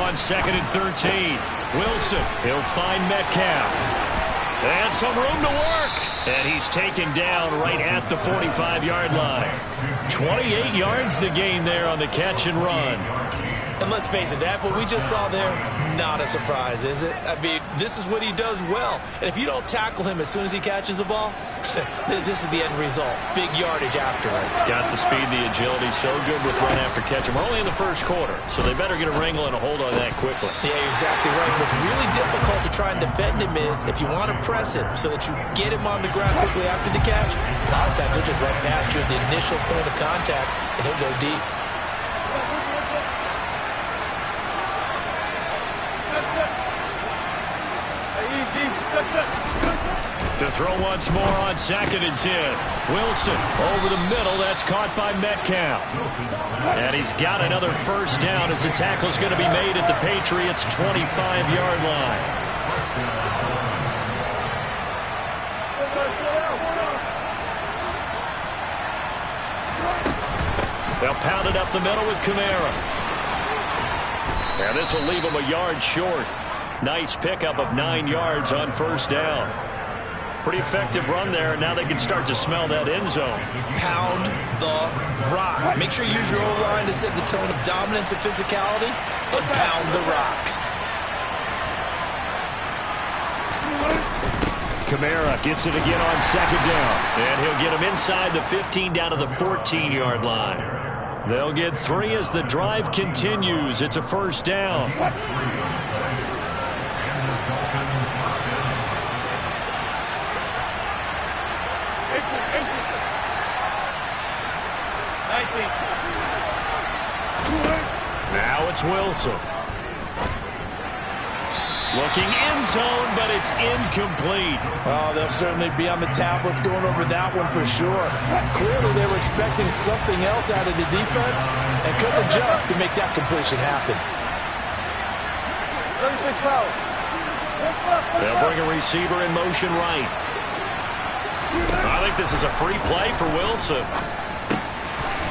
on 2nd and 13. Wilson, he'll find Metcalf. And some room to work. And he's taken down right at the 45-yard line. 28 yards the gain there on the catch and run. And let's face it, that what we just saw there, not a surprise, is it? I mean, this is what he does well. And if you don't tackle him as soon as he catches the ball, this is the end result. Big yardage afterwards. Got the speed, the agility, so good with run after catch. And we're only in the first quarter, so they better get a wrangle and a hold on that quickly. Yeah, you're exactly right. What's really difficult to try and defend him is if you want to press him so that you get him on the ground quickly after the catch, a lot of times he'll just run past you at the initial point of contact, and he'll go deep. To throw once more on 2nd and 10. Wilson over the middle. That's caught by Metcalf. And he's got another first down as the tackle's going to be made at the Patriots' 25-yard line. They'll pound it up the middle with Kamara. And this will leave him a yard short. Nice pickup of 9 yards on first down. Pretty effective run there, and now they can start to smell that end zone. Pound the rock. Make sure you use your O-line to set the tone of dominance and physicality, and pound the rock. Kamara gets it again on 2nd down, and he'll get him inside the 15 down to the 14-yard line. They'll get 3 as the drive continues. It's a first down. Now it's Wilson. Looking end zone, but it's incomplete. Oh, they'll certainly be on the tablets going over that one for sure. Clearly, they were expecting something else out of the defense and couldn't adjust to make that completion happen. They'll bring a receiver in motion right. I think this is a free play for Wilson.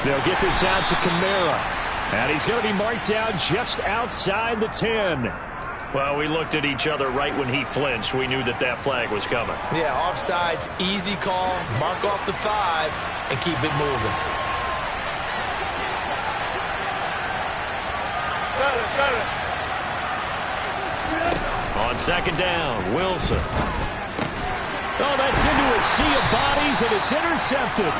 They'll get this out to Kamara. And he's going to be marked down just outside the 10. Well, we looked at each other right when he flinched. We knew that that flag was coming. Yeah, offsides, easy call. Mark off the 5 and keep it moving. On 2nd down, Wilson. Oh, that's into a sea of bodies, and it's intercepted.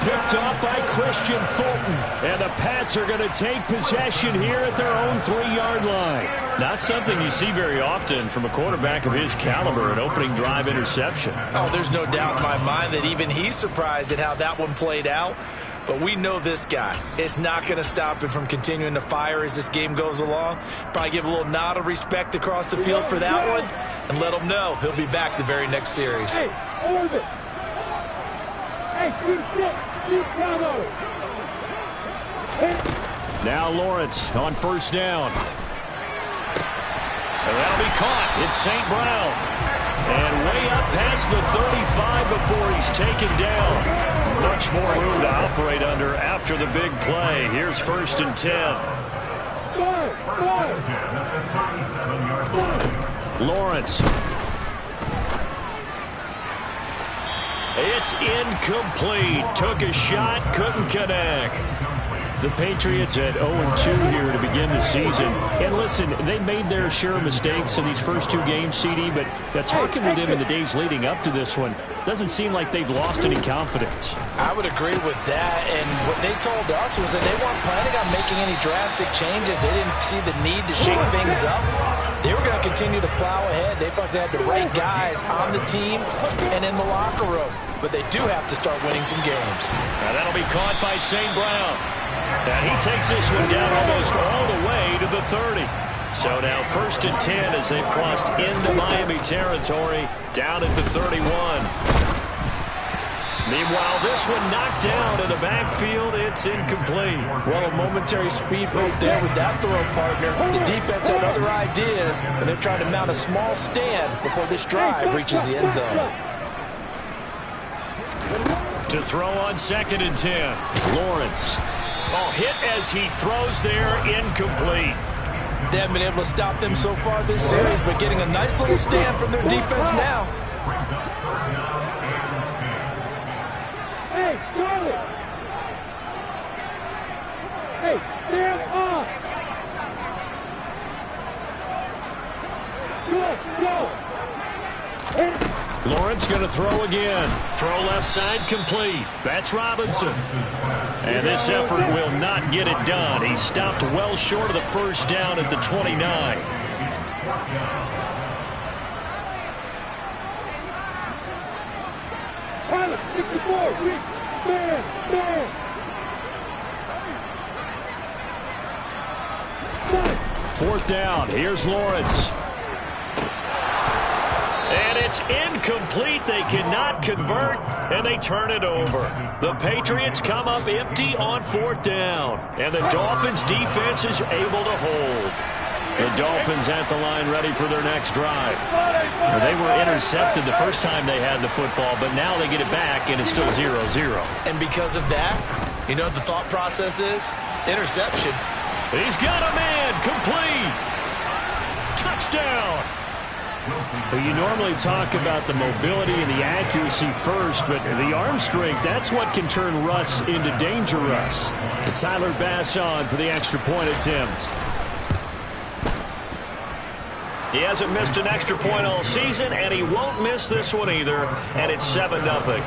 Picked off by Christian Fulton. And the Pats are going to take possession here at their own 3-yard line. Not something you see very often from a quarterback of his caliber, an opening drive interception. Oh, there's no doubt in my mind that even he's surprised at how that one played out. But we know this guy. It's not going to stop him from continuing to fire as this game goes along. Probably give a little nod of respect across the field for that one and let him know he'll be back the very next series. Hey, Orbit. Hey, keep combo. Now Lawrence on first down. And that'll be caught. It's St. Brown. And way up past the 35 before he's taken down. Much more room to operate under after the big play. Here's 1st and 10. Lawrence. It's incomplete. Took a shot, couldn't connect. The Patriots at 0-2 here to begin the season. And listen, they made their share of mistakes in these first 2 games, CD, but talking with them in the days leading up to this one, doesn't seem like they've lost any confidence. I would agree with that, and what they told us was that they weren't planning on making any drastic changes. They didn't see the need to shake things up. They were going to continue to plow ahead. They thought they had the right guys on the team and in the locker room, but they do have to start winning some games. Now that'll be caught by St. Brown. And he takes this one down almost all the way to the 30. So now 1st and 10 as they've crossed into Miami territory down at the 31. Meanwhile, this one knocked down in the backfield. It's incomplete. Well, a momentary speed bump there with that throw partner. The defense had other ideas, and they're trying to mount a small stand before this drive reaches the end zone. To throw on 2nd and 10. Lawrence. Oh, hit as he throws there, incomplete. They haven't been able to stop them so far this series, but getting a nice little stand from their defense now. Hey, Charlie! Hey, stand up! Go! Lawrence going to throw again. Throw left side complete. That's Robinson. And this effort will not get it done. He stopped well short of the first down at the 29. Pilot, 64, man. Fourth down. Here's Lawrence. And it's incomplete. They cannot convert, and they turn it over. The Patriots come up empty on fourth down, and the Dolphins' defense is able to hold. The Dolphins at the line ready for their next drive. They were intercepted the first time they had the football, but now they get it back, and it's still 0-0. And because of that, you know what the thought process is? Interception. He's got a man. Complete. Touchdown. You normally talk about the mobility and the accuracy first, but the arm strength, that's what can turn Russ into danger Russ. Tyler Bass on for the extra point attempt. He hasn't missed an extra point all season, and he won't miss this one either, and it's 7-0.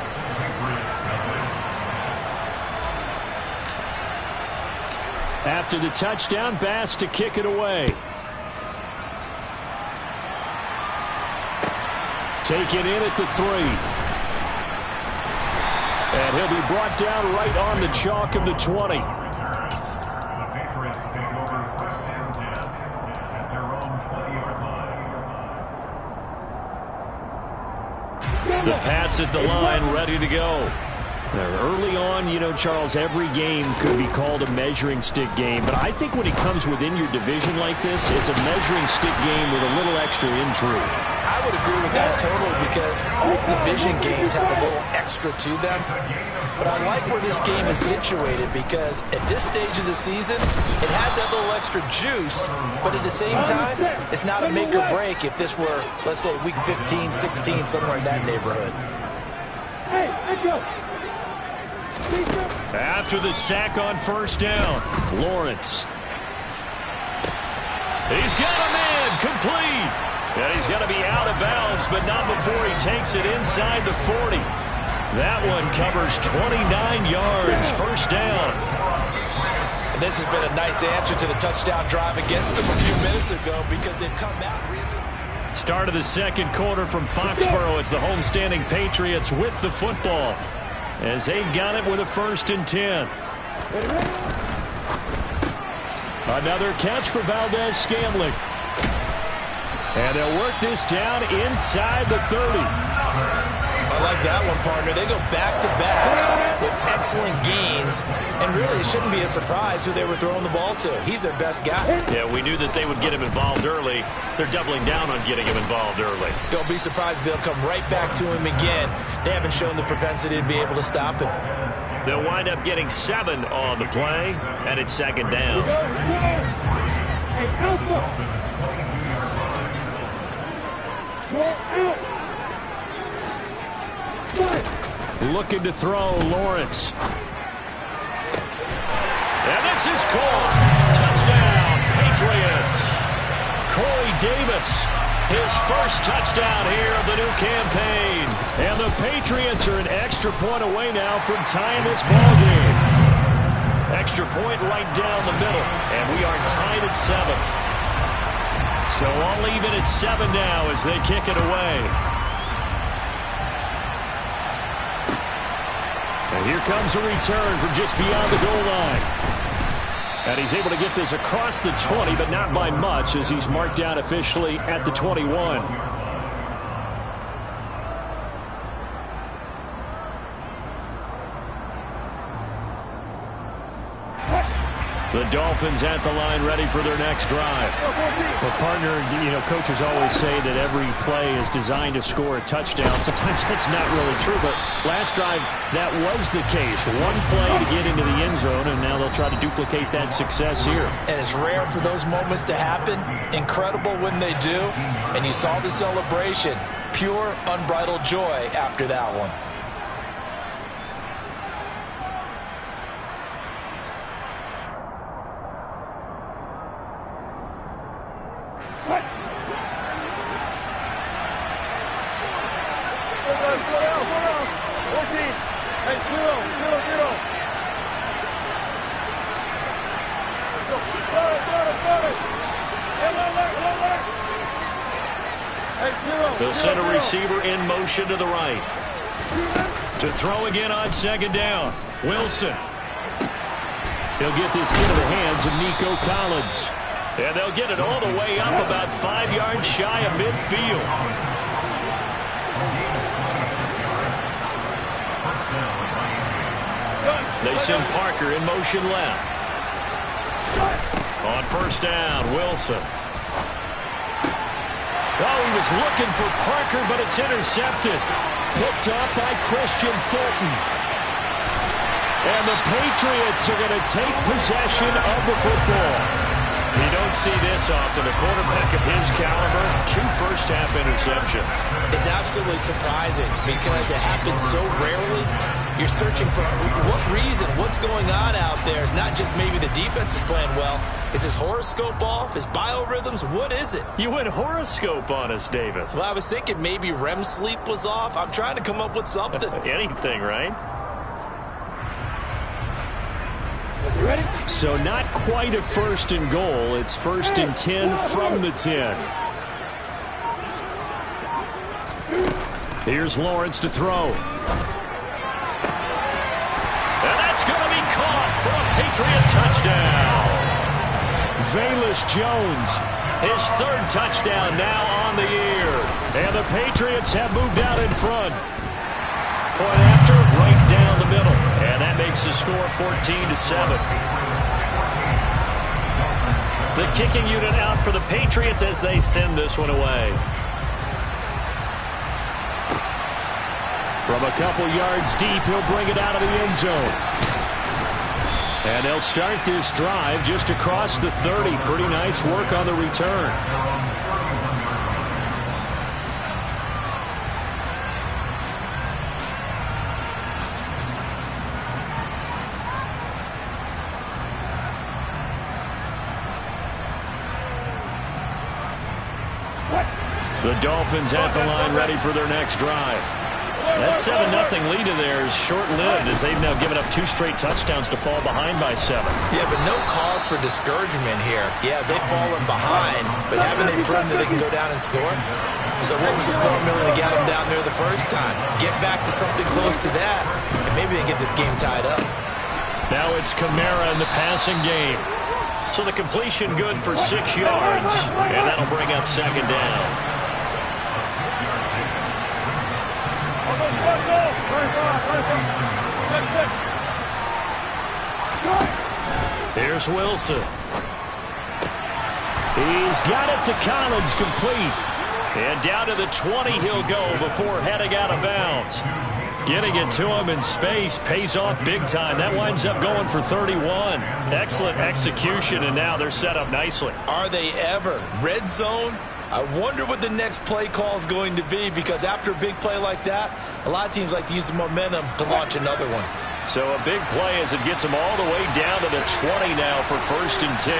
After the touchdown, Bass to kick it away. Take it in at the 3. And he'll be brought down right on the chalk of the 20. The Pats at the line, ready to go. Early on, you know, Charles, every game could be called a measuring stick game. But I think when it comes within your division like this, it's a measuring stick game with a little extra intrigue. I would agree with that totally because all division games have a little extra to them. But I like where this game is situated because at this stage of the season, it has that little extra juice, but at the same time, it's not a make or break if this were, let's say, week 15, 16, somewhere in that neighborhood. Hey, go! After the sack on first down, Lawrence. He's got a man, complete. And he's going to be out of bounds, but not before he takes it inside the 40. That one covers 29 yards, first down. And this has been a nice answer to the touchdown drive against them a few minutes ago because they've come back recently. Start of the second quarter from Foxborough. It's the homestanding Patriots with the football as they've got it with a 1st and 10. Another catch for Valdez-Scantling. And they'll work this down inside the 30. I like that one, partner. They go back-to-back with excellent gains, and really it shouldn't be a surprise who they were throwing the ball to. He's their best guy. Yeah, we knew that they would get him involved early. They're doubling down on getting him involved early. Don't be surprised if they'll come right back to him again. They haven't shown the propensity to be able to stop him. They'll wind up getting 7 on the play, and it's 2nd down. Hey, Alpha! Looking to throw, Lawrence. And this is caught. Touchdown, Patriots. Corey Davis, his first touchdown here of the new campaign. And the Patriots are an extra point away now from tying this ballgame. Extra point right down the middle, and we are tied at 7. So all even at 7 now as they kick it away. And here comes a return from just beyond the goal line. And he's able to get this across the 20, but not by much as he's marked down officially at the 21. The Dolphins at the line, ready for their next drive. Well, partner, coaches always say that every play is designed to score a touchdown. Sometimes that's not really true, but last drive, that was the case. One play to get into the end zone, and now they'll try to duplicate that success here. And it's rare for those moments to happen. Incredible when they do. And you saw the celebration. Pure, unbridled joy after that one. They'll send a receiver in motion to the right. To throw again on second down. Wilson. He'll get this into the hands of Nico Collins. And they'll get it all the way up about 5 yards shy of midfield. They send Parker in motion left. On first down, Wilson. Oh, he was looking for Parker, but it's intercepted. Picked up by Christian Fulton. And the Patriots are going to take possession of the football. You don't see this often. A quarterback of his caliber, 2 first-half interceptions. It's absolutely surprising because it happens so rarely. You're searching for what reason, what's going on out there. It's not just maybe the defense is playing well. Is his horoscope off? His biorhythms? What is it? You went horoscope on us, Davis. Well, I was thinking maybe REM sleep was off. I'm trying to come up with something. Anything, right? You ready? So not quite a first and goal. It's first and 10 from the 10. Here's Lawrence to throw. And that's going to be caught for a Patriot touchdown. Velus Jones, his 3rd touchdown now on the year. And the Patriots have moved out in front. Point after, right down the middle. And that makes the score 14-7. The kicking unit out for the Patriots as they send this one away. From a couple yards deep, he'll bring it out of the end zone. And they'll start this drive just across the 30. Pretty nice work on the return. The Dolphins at the line, ready for their next drive. That 7-0 lead of theirs short-lived as they've now given up 2 straight touchdowns to fall behind by 7. Yeah, but no cause for discouragement here. Yeah, they've fallen behind, but haven't they proven that they can go down and score? So what was the formula to get them down there the first time? Get back to something close to that, and maybe they get this game tied up. Now it's Kamara in the passing game. So the completion good for 6 yards, and that'll bring up second down. Here's Wilson. He's got it to Collins, complete. And down to the 20 he'll go before heading out of bounds. Getting it to him in space pays off big time. That winds up going for 31. Excellent execution, and now they're set up nicely. Are they ever? Red zone? I wonder what the next play call is going to be, because after a big play like that, a lot of teams like to use the momentum to launch another one. So a big play as it gets them all the way down to the 20 now for first and 10.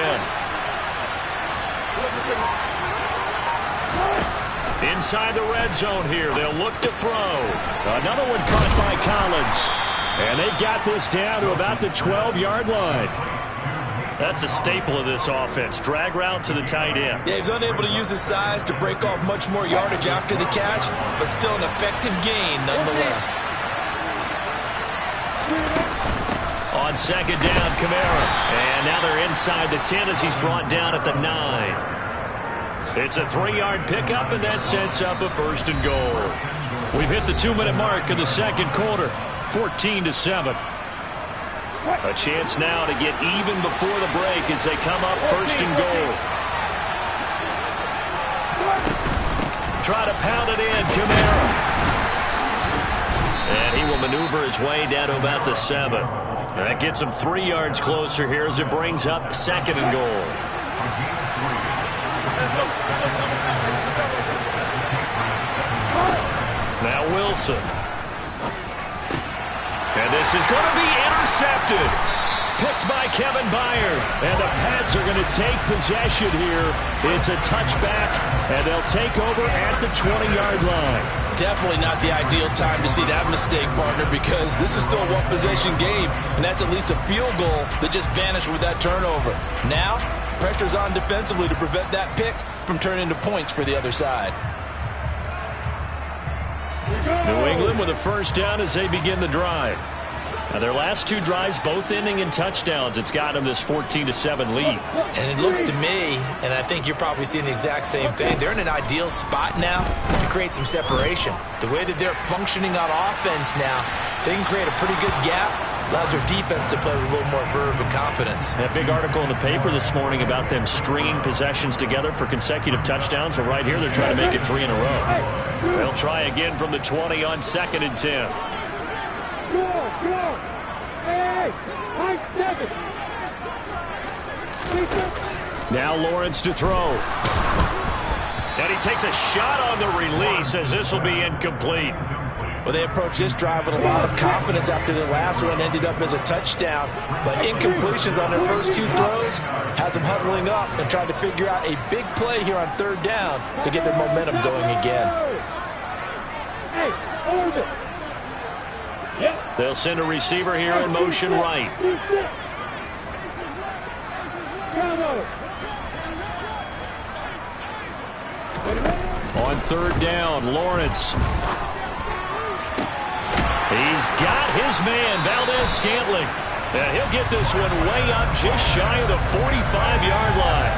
Inside the red zone here, they'll look to throw. Another one caught by Collins. And they've got this down to about the 12-yard line. That's a staple of this offense. Drag route to the tight end. Yeah, he's unable to use his size to break off much more yardage after the catch, but still an effective gain nonetheless. On second down, Kamara. And now they're inside the 10 as he's brought down at the 9. It's a 3-yard pickup, and that sets up a first and goal. We've hit the 2-minute mark in the second quarter, 14-7. A chance now to get even before the break as they come up first and goal. Try to pound it in, Kamara. And he will maneuver his way down to about the 7. That gets him 3 yards closer here as it brings up second and goal. Now Wilson. And this is going to be intercepted. Picked by Kevin Byard. And the Pats are going to take possession here. It's a touchback, and they'll take over at the 20-yard line. Definitely not the ideal time to see that mistake, partner, because this is still a one-possession game, and that's at least a field goal that just vanished with that turnover. Now, pressure's on defensively to prevent that pick from turning into points for the other side. New England with a first down as they begin the drive. Now their last 2 drives both ending in touchdowns. It's got them this 14-7 lead. And it looks to me, and I think you're probably seeing the exact same thing, they're in an ideal spot now to create some separation. The way that they're functioning on offense now, they can create a pretty good gap. Allows their defense to play with a little more verve and confidence. That big article in the paper this morning about them stringing possessions together for consecutive touchdowns. So right here they're trying to make it 3 in a row. They'll try again from the 20 on 2nd and 10. Now Lawrence to throw. And he takes a shot on the release as this will be incomplete. Well, they approached this drive with a lot of confidence after the last one ended up as a touchdown. But incompletions on their first 2 throws has them huddling up and trying to figure out a big play here on 3rd down to get their momentum going again. They'll send a receiver here in motion right. On 3rd down, Lawrence. He's got his man, Valdez-Scantling. And he'll get this one way up just shy of the 45-yard line.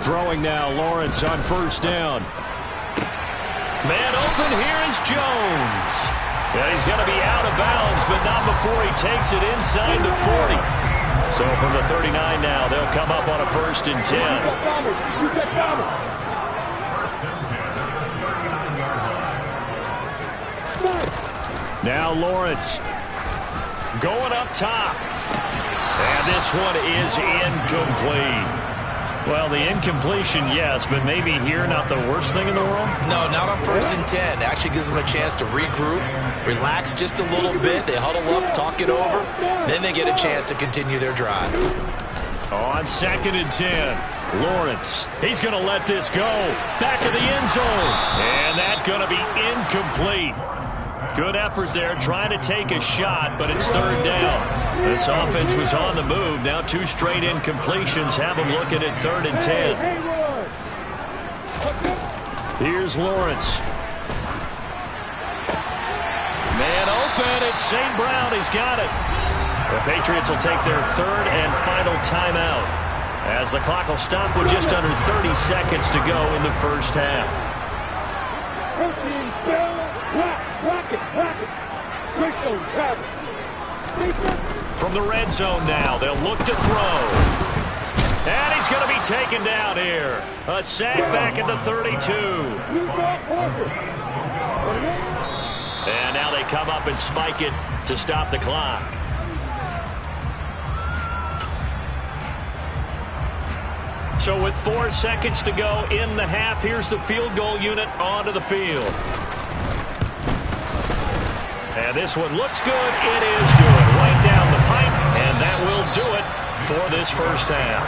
Throwing now, Lawrence on 1st down. Man open, here is Jones. Yeah, he's going to be out of bounds, but not before he takes it inside the 40. So from the 39 now, they'll come up on a 1st and 10. Now Lawrence going up top. And this one is incomplete. Well, the incompletion, yes, but maybe here not the worst thing in the world? No, not on 1st and 10. It actually gives them a chance to regroup, relax just a little bit. They huddle up, talk it over. Then they get a chance to continue their drive. On 2nd and 10, Lawrence. He's going to let this go. Back of the end zone. And that's going to be incomplete. Good effort there, trying to take a shot, but it's 3rd down. This offense was on the move. Now 2 straight incompletions have them looking at 3rd and 10. Here's Lawrence. Man open, it's St. Brown. He's got it. The Patriots will take their 3rd and final timeout as the clock will stop with just under 30 seconds to go in the first half. From the red zone now, they'll look to throw. And he's going to be taken down here. A sack back at the 32. And now they come up and spike it to stop the clock. So with 4 seconds to go in the half, here's the field goal unit onto the field. And this one looks good. It is good. Right down the pipe, and that will do it for this first half.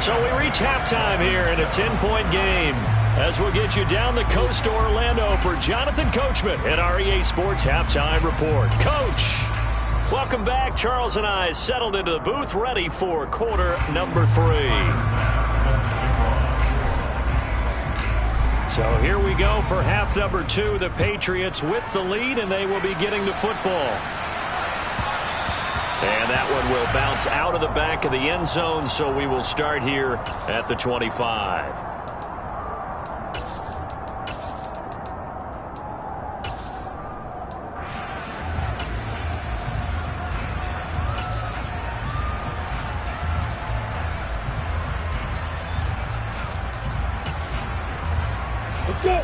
So we reach halftime here in a 10-point game as we'll get you down the coast to Orlando for Jonathan Coachman at our EA Sports Halftime Report. Coach, welcome back. Charles and I settled into the booth ready for quarter number 3. So here we go for half number 2. The Patriots with the lead, and they will be getting the football. And that one will bounce out of the back of the end zone, so we will start here at the 25.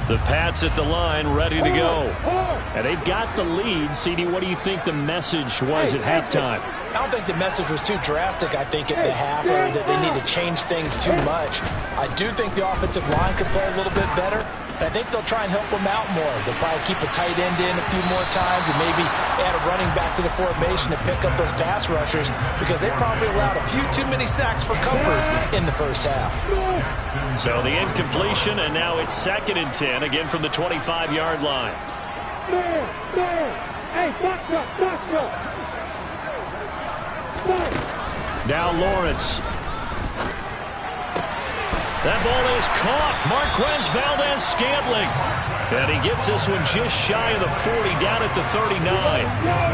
The Pats at the line, ready to go. And they've got the lead. CD, what do you think the message was at halftime? I don't think the message was too drastic, I think, at the half, or that they need to change things too much. I do think the offensive line could play a little bit better. I think they'll try and help them out more. They'll probably keep a tight end in a few more times and maybe add a running back to the formation to pick up those pass rushers, because they probably allowed a few too many sacks for comfort in the first half. So the incompletion, and now it's 2nd and 10, again from the 25-yard line. Hey, doctor. Now Lawrence. That ball is caught. Marquez Valdez-Scantling. And he gets this one just shy of the 40, down at the 39.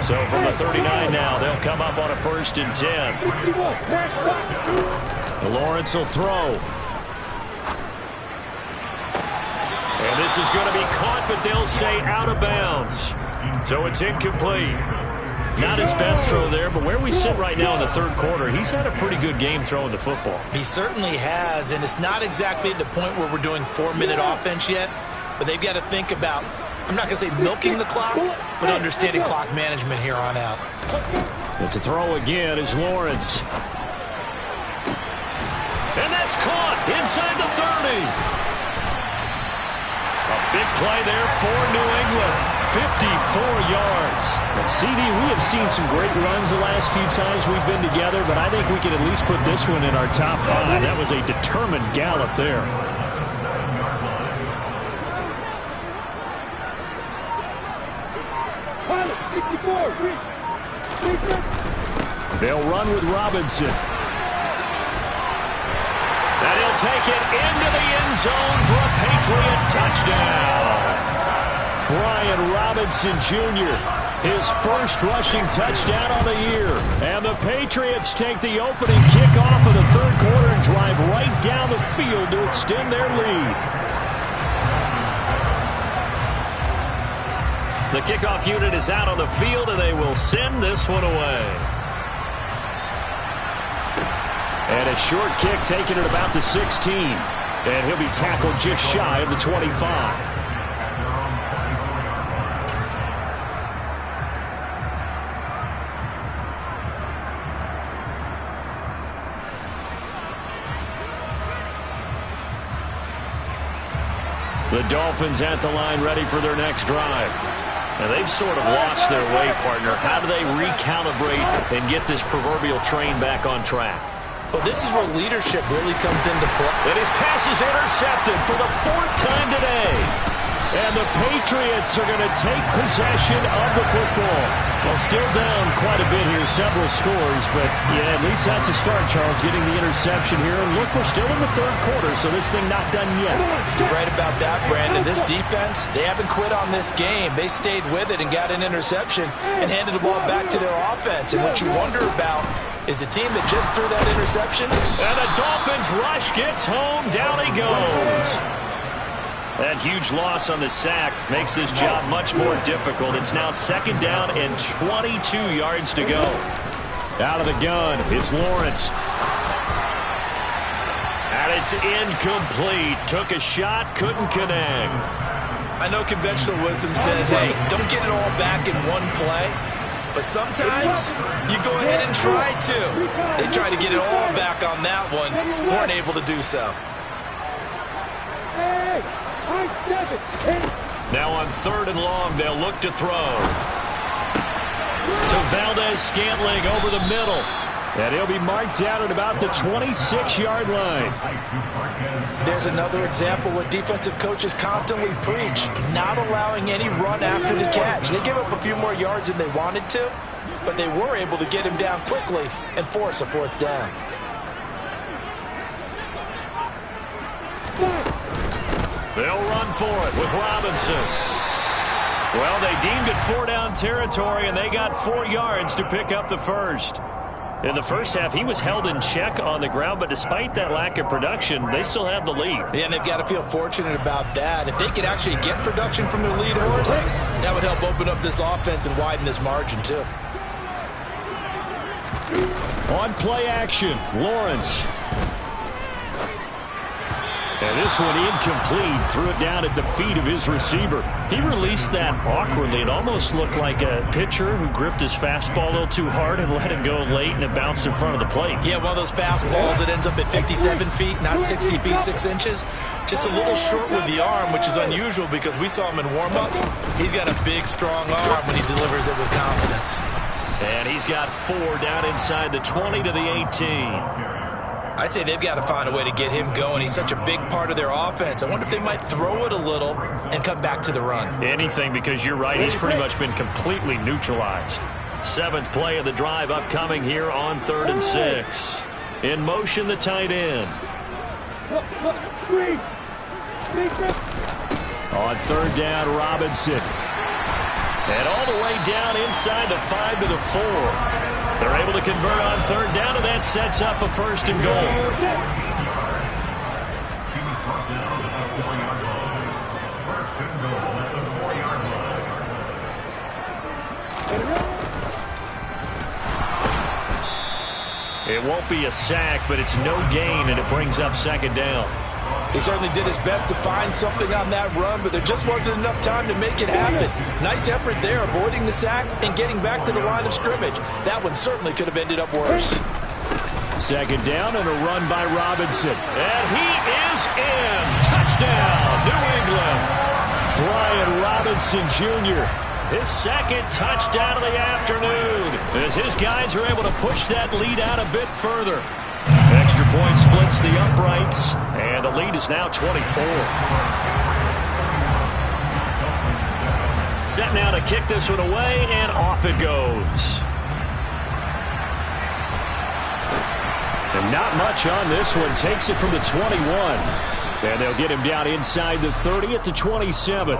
So from the 39 now, they'll come up on a 1st and 10. Lawrence will throw. And this is going to be caught, but they'll say out of bounds. So it's incomplete. Not his best throw there, but where we sit right now in the 3rd quarter, he's had a pretty good game throwing the football. He certainly has, and it's not exactly at the point where we're doing 4-minute offense yet, but they've got to think about, I'm not going to say milking the clock, but understanding clock management here on out. But to throw again is Lawrence. And that's caught inside the 30. A big play there for New England. 54 yards. And CD, we have seen some great runs the last few times we've been together, but I think we can at least put this one in our top 5. That was a determined gallop there. They'll run with Robinson. And he'll take it into the end zone for a Patriot touchdown. Brian Robinson Jr., his first rushing touchdown on the year. And the Patriots take the opening kickoff of the 3rd quarter and drive right down the field to extend their lead. The kickoff unit is out on the field, and they will send this one away. And a short kick taken at about the 16. And he'll be tackled just shy of the 25. The Dolphins at the line ready for their next drive. And they've sort of lost their way, partner. How do they recalibrate and get this proverbial train back on track? Well, this is where leadership really comes into play. And his pass is intercepted for the 4th time today. And the Patriots are going to take possession of the football. Well, still down quite a bit here, several scores, but yeah, at least that's a start, Charles, getting the interception here. And look, we're still in the 3rd quarter, so this thing not done yet. You're right about that, Brandon. This defense, they haven't quit on this game. They stayed with it and got an interception and handed the ball back to their offense. And what you wonder about is the team that just threw that interception. And the Dolphins rush gets home. Down he goes. That huge loss on the sack makes this job much more difficult. It's now 2nd down and 22 yards to go. Out of the gun, it's Lawrence. And it's incomplete. Took a shot, couldn't connect. I know conventional wisdom says, hey, don't get it all back in one play. But sometimes you go ahead and try to. They tried to get it all back on that one. Weren't able to do so. Now on 3rd and long, they'll look to throw. To Valdez-Scantling over the middle. And he'll be marked down at about the 26-yard line. There's another example what defensive coaches constantly preach, not allowing any run after the catch. They give up a few more yards than they wanted to, but they were able to get him down quickly and force a 4th down. They'll run for it with Robinson. Well, they deemed it 4-down territory, and they got 4 yards to pick up the first. In the first half, he was held in check on the ground, but despite that lack of production, they still have the lead. Yeah, and they've got to feel fortunate about that. If they could actually get production from their lead horse, that would help open up this offense and widen this margin, too. On play action, Lawrence. And this one incomplete. Threw it down at the feet of his receiver. He released that awkwardly. It almost looked like a pitcher who gripped his fastball a little too hard and let it go late, and it bounced in front of the plate. Yeah, one of those fastballs that ends up at 57 feet, not 60 feet, 6 inches. Just a little short with the arm, which is unusual because we saw him in warm-ups. He's got a big, strong arm when he delivers it with confidence. And he's got 4 down inside the 20 to the 18. I'd say they've got to find a way to get him going. He's such a big part of their offense. I wonder if they might throw it a little and come back to the run. Anything, because you're right. He's pretty much been completely neutralized. 7th play of the drive upcoming here on 3rd and 6. In motion, the tight end. On 3rd down, Robinson. And all the way down inside the 5 to the 4. They're able to convert on 3rd down, and that sets up a 1st and goal. It won't be a sack, but it's no gain, and it brings up 2nd down. He certainly did his best to find something on that run, but there just wasn't enough time to make it happen. Nice effort there, avoiding the sack and getting back to the line of scrimmage. That one certainly could have ended up worse. 2nd down and a run by Robinson. And he is in. Touchdown, New England. Brian Robinson Jr., his 2nd touchdown of the afternoon, as his guys are able to push that lead out a bit further. Extra point splits the uprights, and the lead is now 24. Set now to kick this one away, and off it goes. And not much on this one. Takes it from the 21. And they'll get him down inside the 30 at the 27.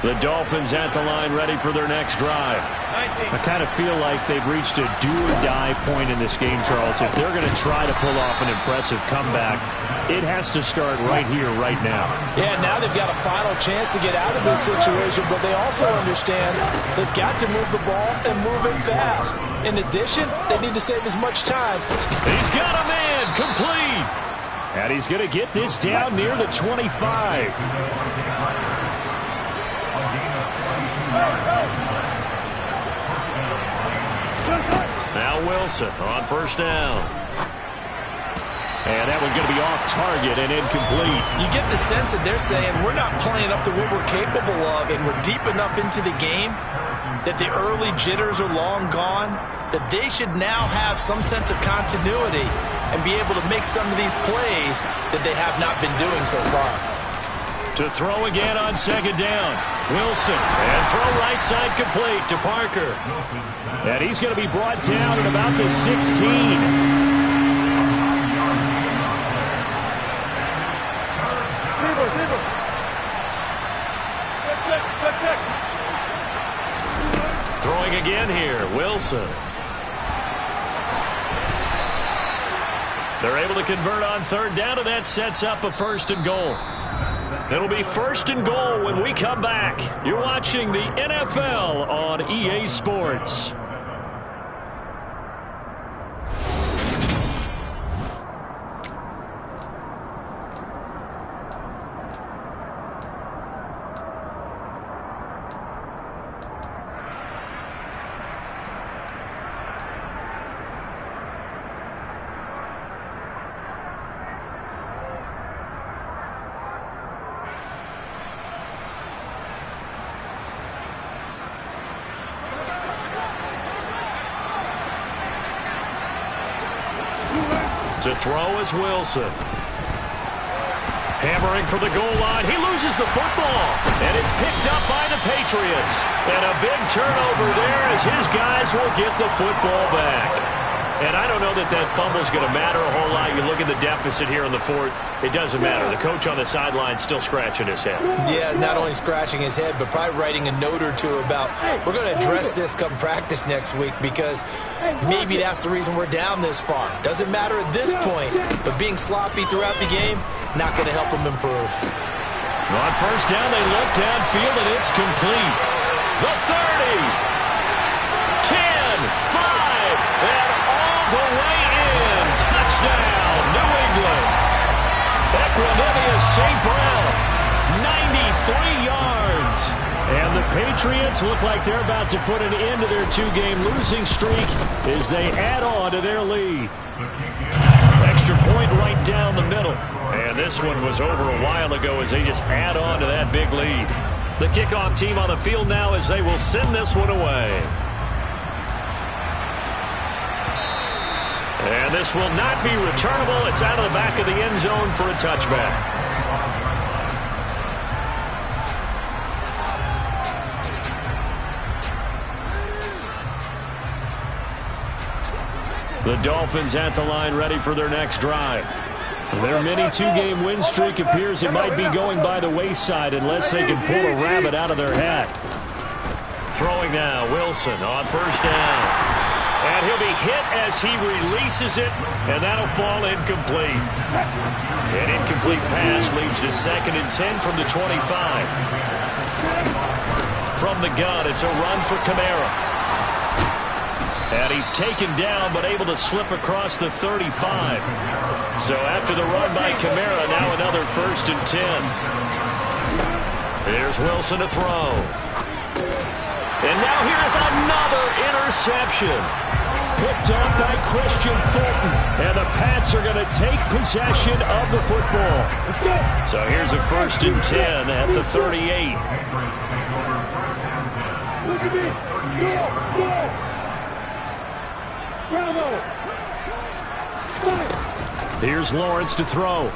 The Dolphins at the line, ready for their next drive. I kind of feel like they've reached a do-or-die point in this game, Charles. If they're going to try to pull off an impressive comeback, it has to start right here, right now. Yeah, now they've got a final chance to get out of this situation, but they also understand they've got to move the ball and move it fast. In addition, they need to save as much time. He's got a man, complete. And he's going to get this down near the 25. Now Wilson on 1st down. And that one's going to be off target and incomplete. You get the sense that they're saying we're not playing up to what we're capable of, and we're deep enough into the game that the early jitters are long gone, that they should now have some sense of continuity and be able to make some of these plays that they have not been doing so far. To throw again on 2nd down. Wilson, and throw right side complete to Parker. And he's going to be brought down at about the 16. Throwing again here, Wilson. They're able to convert on 3rd down, and that sets up a 1st and goal. It'll be 1st and goal when we come back. You're watching the NFL on EA Sports. To throw is Wilson. Hammering for the goal line. He loses the football. And it's picked up by the Patriots. And a big turnover there as his guys will get the football back. And I don't know that that fumble is going to matter a whole lot. You look at the deficit here in the fourth, it doesn't matter. The coach on the sideline still scratching his head. Yeah, not only scratching his head, but probably writing a note or two about, we're going to address this come practice next week, because maybe that's the reason we're down this far. Doesn't matter at this point, but being sloppy throughout the game, not going to help them improve. On first down, they look downfield, and it's complete. The 30, 10, 5, and all the way in. Touchdown, New England. Equanimeous St. Brown, 93 yards. And the Patriots look like they're about to put an end to their two-game losing streak as they add on to their lead. Extra point right down the middle. And this one was over a while ago as they just add on to that big lead. The kickoff team on the field now as they will send this one away. And this will not be returnable. It's out of the back of the end zone for a touchback. The Dolphins at the line, ready for their next drive. Their mini two-game win streak appears it might be going by the wayside unless they can pull a rabbit out of their hat. Throwing now, Wilson on first down. And he'll be hit as he releases it, and that'll fall incomplete. An incomplete pass leads to 2nd and 10 from the 25. From the gun, it's a run for Kamara. And he's taken down, but able to slip across the 35. So after the run by Kamara, now another 1st and 10. Here's Wilson to throw. And now here's another interception. Picked up by Christian Fulton. And the Pats are going to take possession of the football. So here's a 1st and 10 at the 38. Look at me. Go. Here's Lawrence to throw.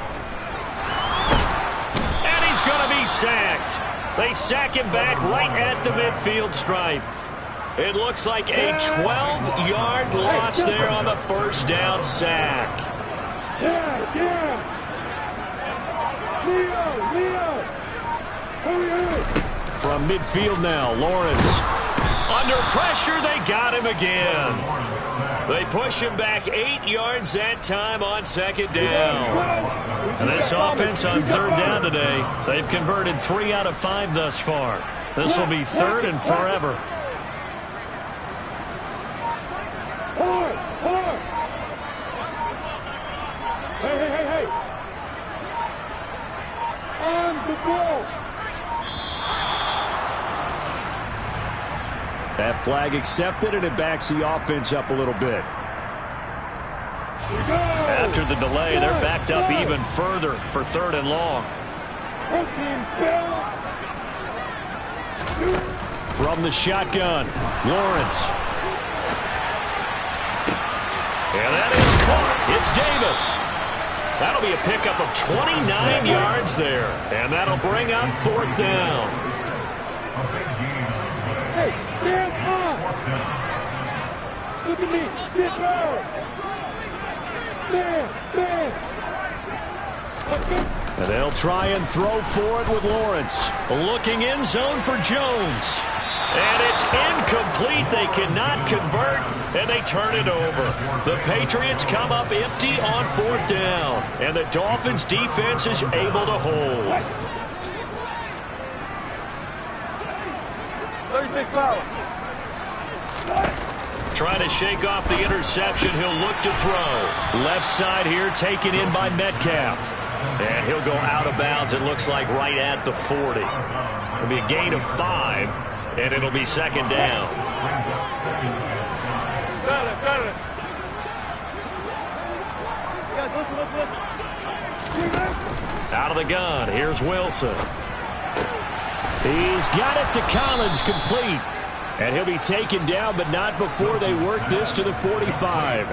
And he's going to be sacked. They sack him back right at the midfield stripe. It looks like a 12-yard loss there on the first down sack. From midfield now, Lawrence. Under pressure, they got him again. They push him back 8 yards that time on 2nd down. And this offense on 3rd down today, they've converted 3 out of 5 thus far. This will be 3rd and forever. Hey. On the ball. That flag accepted, and it backs the offense up a little bit. After the delay, they're backed up even further for 3rd and long. From the shotgun, Lawrence. And that is caught. It's Davis. That'll be a pickup of 29 yards there. And that'll bring up 4th down. Hey, stand up. Look at me. Sit down. Stand. And they'll try and throw for it with Lawrence. Looking in zone for Jones. And it's incomplete. They cannot convert, and they turn it over. The Patriots come up empty on 4th down, and the Dolphins defense is able to hold. Trying to shake off the interception. He'll look to throw. Left side here taken in by Metcalf. And he'll go out of bounds, it looks like, right at the 40. It'll be a gain of 5, and it'll be 2nd down. Got it. Out of the gun, here's Wilson. He's got it to Collins, complete. And he'll be taken down, but not before they work this to the 45.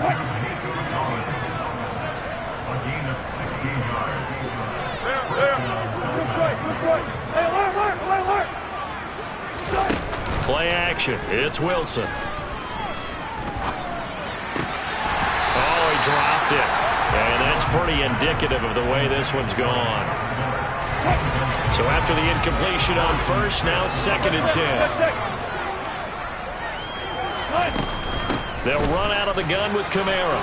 Play action. It's Wilson. it. And that's pretty indicative of the way this one's gone. So after the incompletion on first, now 2nd and 10. They'll run out of the gun with Kamara.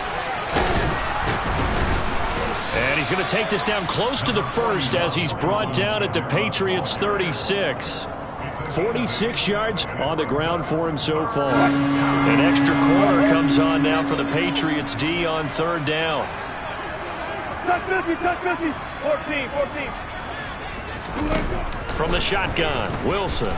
And he's going to take this down close to the first as he's brought down at the Patriots' 36. 46 yards on the ground for him so far. An extra quarter comes on now for the Patriots D on 3rd down. Touch 50, touch 50. 14. From the shotgun, Wilson.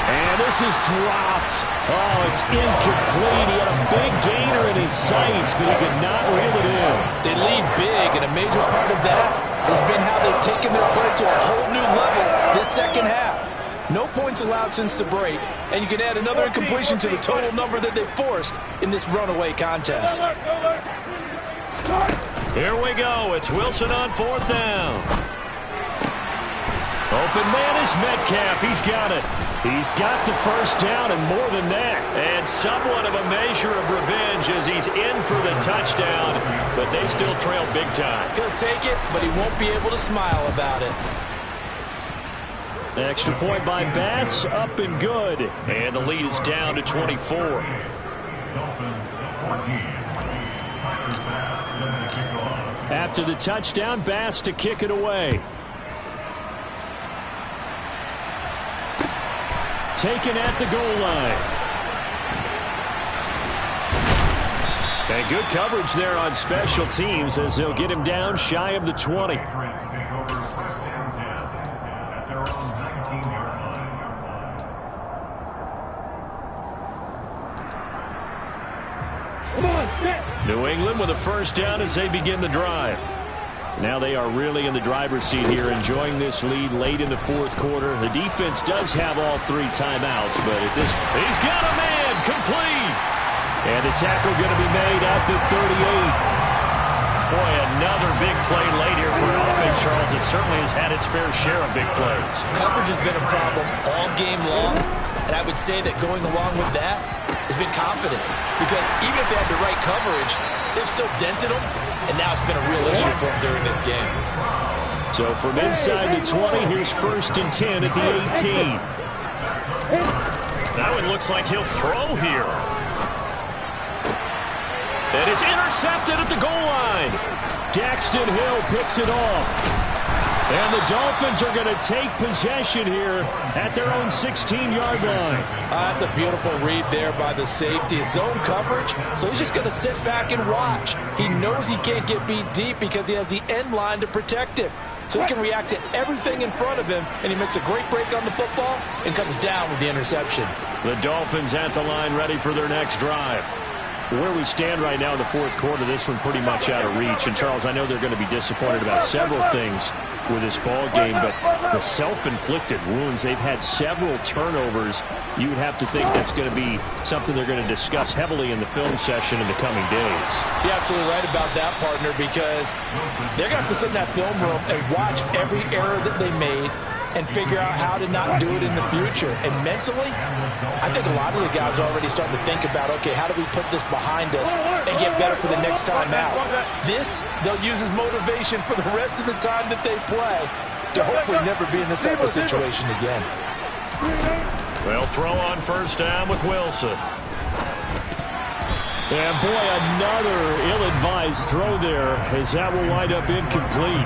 And this is dropped. Oh, it's incomplete. He had a big gainer in his sights, but he could not reel it in. They lead big, and a major part of that has been how they've taken their play to a whole new level this second half. No points allowed since the break, and you can add another incompletion to the total number that they forced in this runaway contest. Here we go. It's Wilson on 4th down. Open man is Metcalf. He's got it. He's got the first down and more than that. And somewhat of a measure of revenge as he's in for the touchdown, but they still trail big time. He'll take it, but he won't be able to smile about it. Extra point by Bass, up and good. And the lead is down to 24. After the touchdown, Bass to kick it away. Taken at the goal line. And good coverage there on special teams as they'll get him down shy of the 20. New England with a first down as they begin the drive. Now they are really in the driver's seat here, enjoying this lead late in the 4th quarter. The defense does have all 3 timeouts, but at this, he's got a man complete. And the tackle going to be made at the 38. Boy, another big play late here for an offense, Charles. It certainly has had its fair share of big plays. Coverage has been a problem all game long, and I would say that going along with that has been confidence. Because even if they had the right coverage, they've still dented them. And now it's been a real issue for him during this game. So from inside the 20, here's 1st and 10 at the 18. Now it looks like he'll throw here. And it's intercepted at the goal line. Daxton Hill picks it off. And the Dolphins are going to take possession here at their own 16-yard line. That's a beautiful read there by the safety. Zone coverage, so he's just going to sit back and watch. He knows he can't get beat deep because he has the end line to protect him. So he can react to everything in front of him, and he makes a great break on the football and comes down with the interception. The Dolphins at the line ready for their next drive. Where we stand right now in the 4th quarter, this one pretty much out of reach. And, Charles, I know they're going to be disappointed about several things with this ball game, but the self-inflicted wounds, they've had several turnovers. You would have to think that's going to be something they're going to discuss heavily in the film session in the coming days. You're absolutely right about that, partner, because they're going to have to sit in that film room and watch every error that they made and figure out how to not do it in the future. And mentally, I think a lot of the guys are already starting to think about, okay, how do we put this behind us and get better for the next time out? This, they'll use as motivation for the rest of the time that they play to hopefully never be in this type of situation again. They'll throw on 1st down with Wilson. And boy, another ill-advised throw there as that will wind up incomplete.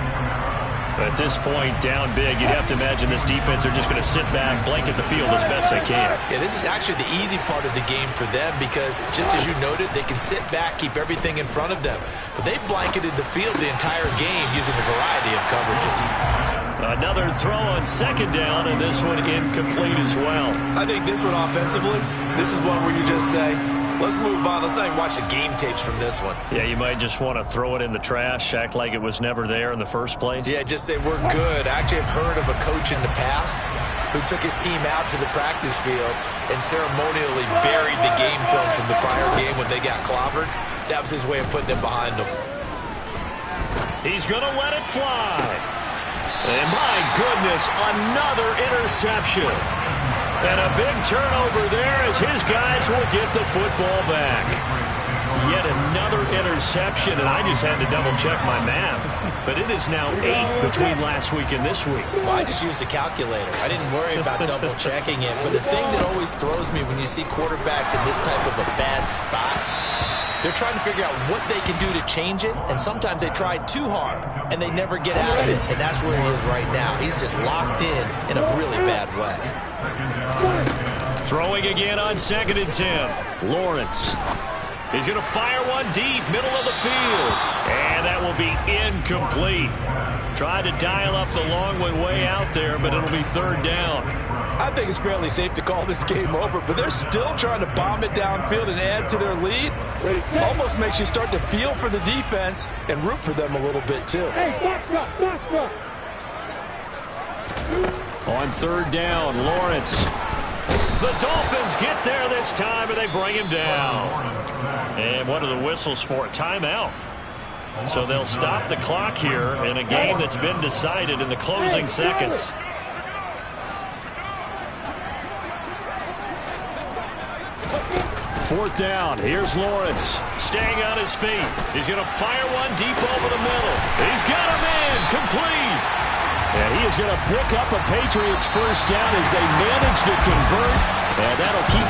At this point, down big, you'd have to imagine this defense are just going to sit back, blanket the field as best they can. Yeah, this is actually the easy part of the game for them because, just as you noted, they can sit back, keep everything in front of them. But they've blanketed the field the entire game using a variety of coverages. Another throw on 2nd down, and this one incomplete as well. I think this one offensively, this is one where you just say, let's move on. Let's not even watch the game tapes from this one. Yeah, you might just want to throw it in the trash, act like it was never there in the first place. Yeah, just say we're good. I actually have heard of a coach in the past who took his team out to the practice field and ceremonially buried the game films from the prior game when they got clobbered. That was his way of putting it behind him. He's going to let it fly. And my goodness, another interception. And a big turnover there as his guys will get the football back. yet another interception, and I just had to double-check my math. But it is now 8 between last week and this week. Well, I just used a calculator. I didn't worry about double-checking it. But the thing that always throws me when you see quarterbacks in this type of a bad spot, they're trying to figure out what they can do to change it, and sometimes they try too hard, and they never get out of it, and that's where he is right now. He's just locked in a really bad way. Throwing again on 2nd and 10. Lawrence. He's going to fire one deep, middle of the field. And that will be incomplete. Tried to dial up the long one way out there, but it'll be 3rd down. I think it's fairly safe to call this game over, but they're still trying to bomb it downfield and add to their lead. Almost makes you start to feel for the defense and root for them a little bit, too. On 3rd down, Lawrence. The Dolphins get there this time, and they bring him down. And what are the whistles for? Timeout. So they'll stop the clock here in a game that's been decided in the closing seconds. Fourth down. Here's Lawrence. Staying on his feet. He's going to fire one deep over the middle. He's got a man. Complete. And he is going to pick up a Patriots first down as they manage to convert. And that'll keep